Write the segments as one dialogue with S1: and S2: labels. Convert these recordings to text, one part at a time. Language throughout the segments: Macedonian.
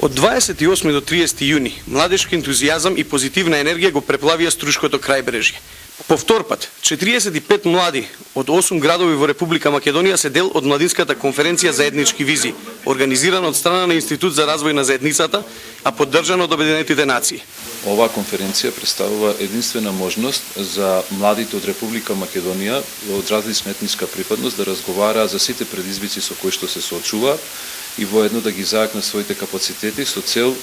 S1: Од 28 до 30 јуни, младешки ентузијазам и позитивна енергија го преплавија Струшкото крајбрежје. По втор пат, 45 млади од 8 градови во Република Македонија се дел од младинската конференција Заеднички визии, организирана од страна на Институт за развој на заедницата, а поддржана од Обединетите нации.
S2: Оваа конференција представува единствена можност за младите од Република Македонија од различна етничка припадност да разговараат за сите предизвици со кои што се соочуваат и воедно да ги зајакнат своите капацитети со цел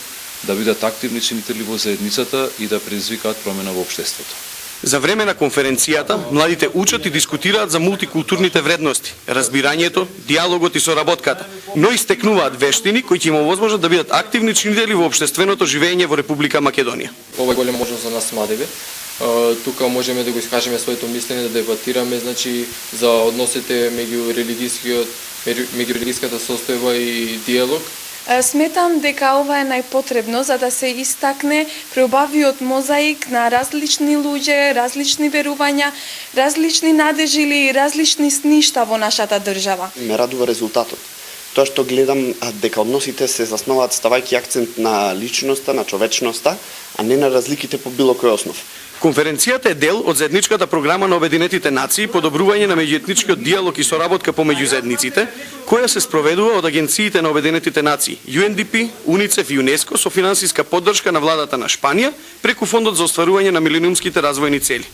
S2: да бидат активни чинители во заедницата и да предизвикаат промена во општеството.
S1: За време на конференцијата, младите учат и дискутираат за мултикултурните вредности, разбирањето, диалогот и соработката, но и стекнуваат вештини кои ќе им овозможат да бидат активни чинители во општественото живење во Република Македонија.
S3: Ова е голема можност за нас младиви. Тука можеме да го искажеме своето мислење, да дебатираме, за односите меѓу религиската состојба и диалог.
S4: Сметам дека ова е најпотребно за да се истакне преубавиот мозаик на различни луѓе, различни верувања, различни надежи или различни сништа во нашата држава.
S5: Ме радува резултатот. Тоа што гледам дека односите се заснуваат ставајќи акцент на личноста, на човечноста, а не на разликите по било кој основ.
S1: Конференцијата е дел од заедничката програма на Обединетите нации подобрување на меѓуетничкиот диалог и соработка помеѓу заедниците, која се спроведува од агенциите на Обединетите нации, UNDP, УНИЦЕФ и ЮНЕСКО со финансиска поддршка на владата на Шпанија преку Фондот за остварување на милениумските развојни цели.